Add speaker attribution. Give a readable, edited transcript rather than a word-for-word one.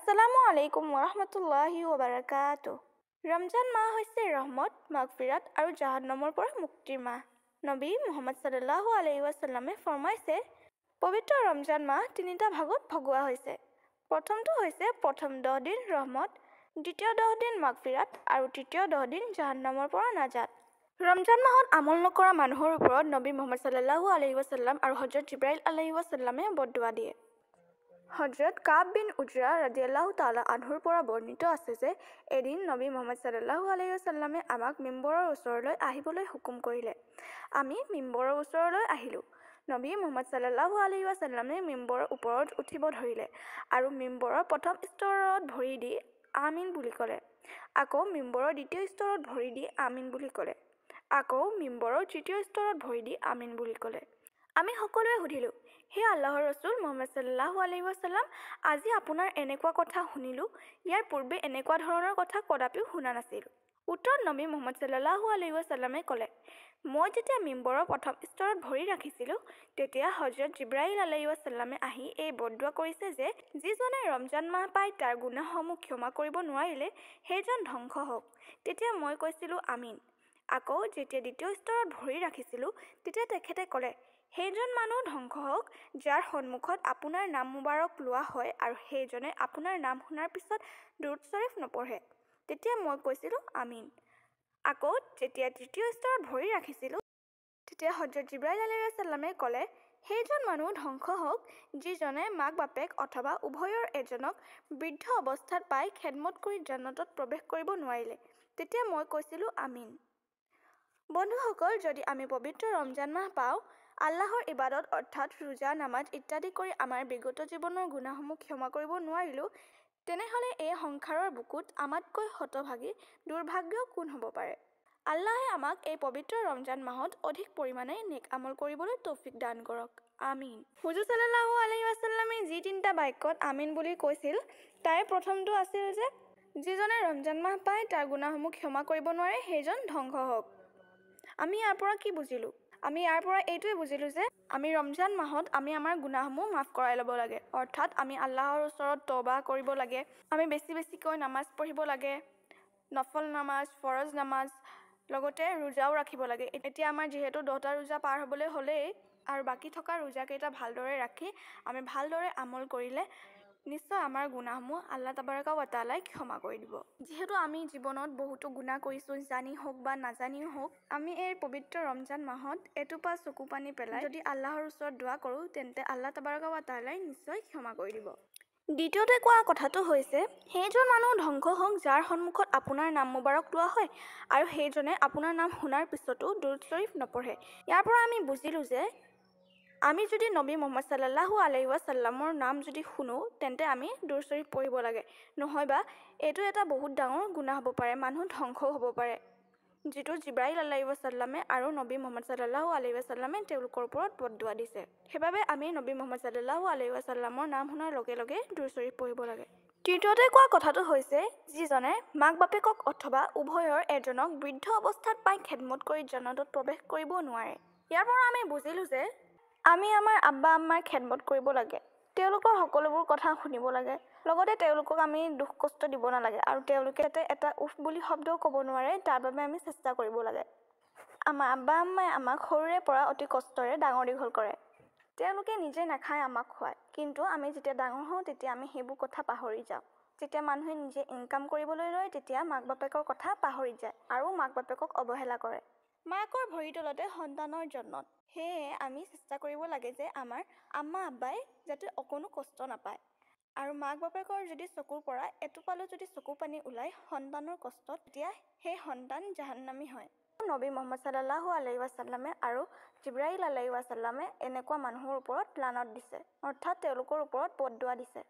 Speaker 1: আসসালামু আলাইকুম ওয়াৰাহমাতুল্লাহি ওয়াবাৰাকাতুহ। ৰমজান মাহ হৈছে ৰহমত, মাগফিৰাত আৰু জাহান্নামৰ পৰা মুক্তিৰ মাহ। নবী মুহাম্মদ সাল্লাল্লাহু আলাইহি ওয়াসাল্লামে ফৰমাইছে, পবিত্ৰ ৰমজান মাহ তিনিটা ভাগত ভগোৱা হৈছে। প্ৰথমটো হৈছে প্ৰথম 10 দিন ৰহমত, দ্বিতীয় 10 দিন মাগফিৰাত আৰু তৃতীয় 10 দিন জাহান্নামৰ পৰা নাজাত। ৰমজান মাহত আমল নকৰা মানুহৰ ওপৰত নবী মুহাম্মদ সাল্লাল্লাহু আলাইহি ওয়াসাল্লাম আৰু হযৰত জিব্ৰাইল আলাইহিছ সালামে বদদুৱা দিয়ে। হযৰত কাব বিন উজৰা ৰাদিয়াল্লাহু তাআলা আনহুৰ পৰা বৰ্ণিত আছে যে এদিন নবী মুহাম্মদ সাল্লাল্লাহু আলাইহি ওয়াসাল্লামে আমাক মিম্বৰৰ ওচৰলৈ আহিবলৈ হুকুম কৰিলে। আমি মিম্বৰৰ ওচৰলৈ আহিলোঁ। নবী মুহাম্মদ সাল্লাল্লাহু আলাইহি ওয়াসাল্লামে মিম্বৰৰ ওপৰত উঠিব ধৰিলে আৰু মিম্বৰৰ প্ৰথম স্তৰত ভৰি দি আমিন বুলি ক'লে। আকৌ মিম্বৰৰ দ্বিতীয় স্তৰত ভৰি দি আমিন বুলি ক'লে। আকৌ মিম্বৰৰ তৃতীয় স্তৰত ভৰি দি আমিন বুলি ক'লে। আমি সকলোৱে সুধিলোঁ, হে আল্লাহৰ ৰসুল মুহাম্মদ সাল্লাল্লাহু আলাইহি ওয়াসাল্লাম, আজি আপোনাৰ এনেকুৱা কথা শুনিলোঁ, ইয়াৰ পূৰ্বে এনেকুৱা ধৰণৰ কথা কদাপিও শুনা নাছিলোঁ। উত্তৰত নবী মুহাম্মদ সাল্লাল্লাহু আলাইহি ওয়াসাল্লামে ক'লে, মই যেতিয়া মিম্বৰৰ প্ৰথম স্তৰত ভৰি ৰাখিছিলোঁ, তেতিয়া হযৰত জিব্ৰাইল আলাইহিছ সালামে আহি এই বদদুৱা কৰিছে যে যিজনে ৰমজান মাহ পাই তাৰ গুনাহসমূহ ক্ষমা কৰিব নোৱাৰিলে সেইজন ধ্বংস হওক। তেতিয়া মই কৈছিলোঁ আমিন। আকৌ যেতিয়া দ্বিতীয় স্তৰত ভৰি ৰাখিছিলোঁ, তেতিয়া তেখেতে ক'লে, সেইজন মানুহ ধ্বংস হওক যাৰ সন্মুখত আপোনাৰ নাম মুবাৰক লোৱা হয় আৰু সেইজনে আপোনাৰ নাম শুনাৰ পিছত দুৰুদ শৰীফ নপঢ়ে। তেতিয়া মই কৈছিলোঁ আমিন। আকৌ যেতিয়া তৃতীয় স্তৰত ভৰি ৰাখিছিলোঁ, তেতিয়া হযৰত জিব্ৰাইল আলাইহিছ সালামে ক'লে, সেইজন মানুহ ধ্বংস হওক যিজনে মাক বাপেক অথবা উভয়ৰ এজনক বৃদ্ধ অৱস্থাত পাই খেদমত কৰি জান্নাতত প্ৰৱেশ কৰিব নোৱাৰিলে। তেতিয়া মই কৈছিলোঁ আমিন। বন্ধুসকল, যদি আমি পবিত্ৰ ৰমজান মাহ পাওঁ, আল্লাহৰ ইবাদত অৰ্থাৎ ৰোজা, নামাজ ইত্যাদি কৰি আমাৰ বিগত জীৱনৰ গুনাহসমূহ ক্ষমা কৰিব নোৱাৰিলোঁ, তেনেহ'লে এই সংসাৰৰ বুকুত আমাতকৈ হতভাগী, দুৰ্ভাগ্য কোন হ'ব পাৰে? আল্লাহে আমাক এই পবিত্ৰ ৰমজান মাহত অধিক পৰিমাণে নেক আমল কৰিবলৈ তৌফিক দান কৰক। আমিন। হুজুৰ সাল্লাল্লাহু আলাইহি ওয়াসাল্লামে যি তিনিটা বাক্যত আমিন বুলি কৈছিল, তাৰে প্ৰথমটো আছিল যে যিজনে ৰমজান মাহ পায় তাৰ গুনাহসমূহ ক্ষমা কৰিব নোৱাৰে সেইজন ধ্বংস হওক। আমি ইয়াৰ পৰা কি বুজিলোঁ? আমি ইয়াৰ পৰা এইটোৱে বুজিলোঁ যে আমি ৰমজান মাহত আমি আমাৰ গুনাহসমূহ মাফ কৰাই ল'ব লাগে। অৰ্থাৎ আমি আল্লাহৰ ওচৰত তওবা কৰিব লাগে। আমি বেছিকৈ নামাজ পঢ়িব লাগে, নফল নামাজ, ফৰজ নামাজ, লগতে ৰোজাও ৰাখিব লাগে। এতিয়া আমাৰ যিহেতু 10টা ৰোজা পাৰ হ'বলৈ হ'লেই আৰু বাকী থকা ৰোজাকেইটা ভালদৰে ৰাখি আমি ভালদৰে আমল কৰিলে নিশ্চয় আমাৰ গুনাহসমূহ আল্লাহ তাবাৰকা ৱা তাআলাই ক্ষমা কৰি দিব। যিহেতু আমি জীৱনত বহুতো গুনাহ কৰিছোঁ, জানি হওক বা নাজানিও হওক, আমি এই পবিত্ৰ ৰমজান মাহত এটোপা চকু পানী পেলাই যদি আল্লাহৰ ওচৰত দোৱা কৰোঁ, তেন্তে আল্লাহ তাবাৰকা ৱা তাআলাই নিশ্চয় ক্ষমা কৰি দিব। দ্বিতীয়তে কোৱা কথাটো হৈছে, সেইজন মানুহ ধ্বংস হওক যাৰ সন্মুখত আপোনাৰ নাম মুবাৰক লোৱা হয় আৰু সেইজনে আপোনাৰ নাম শুনাৰ পিছতো দুৰুদ শৰীফ নপঢ়ে। ইয়াৰ পৰা আমি বুজিলোঁ যে আমি যদি নবী মুহাম্মদ সাল্লাল্লাহু আলাইহি ওয়াসাল্লামৰ নাম যদি শুনো, তেন্তে আমি দুৰুদ শৰীফ পঢ়িব লাগে। নহয়বা এইটো এটা বহুত ডাঙৰ গুনাহ হ'ব পাৰে, মানুহ ধ্বংসও হ'ব পাৰে, যিটো জিব্ৰাইল আলাইহিছ সালামে আৰু নবী মুহাম্মদ সাল্লাল্লাহু আলাইহি ওয়াসাল্লামে তেওঁলোকৰ ওপৰত বদদুৱা দিছে। সেইবাবে আমি নবী মুহাম্মদ সাল্লাল্লাহু আলাইহি ওয়াসাল্লামৰ নাম শুনাৰ লগে লগে দুৰুদ শৰীফ পঢ়িব লাগে। তৃতীয়তে কোৱা কথাটো হৈছে, যিজনে মাক বাপেকক অথবা উভয়ৰ এজনক বৃদ্ধ অৱস্থাত পাই খেদমত কৰি জান্নাতত প্ৰৱেশ কৰিব নোৱাৰে। ইয়াৰ পৰা আমি বুজিলোঁ যে আমি আমাৰ আব্বা আম্মাৰ খেদমত কৰিব লাগে, তেওঁলোকৰ সকলোবোৰ কথা শুনিব লাগে, লগতে তেওঁলোকক আমি দুখ কষ্ট দিব নালাগে আৰু তেওঁলোকে যাতে এটা উফ বুলি শব্দও ক'ব নোৱাৰে তাৰ বাবে আমি চেষ্টা কৰিব লাগে। আমাৰ আব্বা আম্মাই আমাক সৰুৰে পৰা অতি কষ্টৰে ডাঙৰ দীঘল কৰে। তেওঁলোকে নিজে নাখায় আমাক খুৱায়, কিন্তু আমি যেতিয়া ডাঙৰ হওঁ তেতিয়া আমি সেইবোৰ কথা পাহৰি যাওঁ। যেতিয়া মানুহে নিজে ইনকাম কৰিবলৈ লয়, তেতিয়া মাক বাপেকৰ কথা পাহৰি যায় আৰু মাক বাপেকক অৱহেলা কৰে। মাকৰ ভৰিৰ তলতে সন্তানৰ জন্নত। সেয়ে আমি চেষ্টা কৰিব লাগে যে আমাৰ আম্মা আব্বাই যাতে অকণো কষ্ট নাপায় আৰু মাক বাপেকৰ যদি চকুৰ পৰা এটোপালো যদি চকু পানী ওলায় সন্তানৰ কষ্টত, তেতিয়া সেই সন্তান জাহান্নামী হয়। নবী মুহাম্মদ সাল্লাল্লাহু আলাইহি ওয়াসাল্লামে আৰু জিব্ৰাইল আলাইহিছ সালামে এনেকুৱা মানুহৰ ওপৰত লানত দিছে, অৰ্থাৎ তেওঁলোকৰ ওপৰত বদদুৱা দিছে।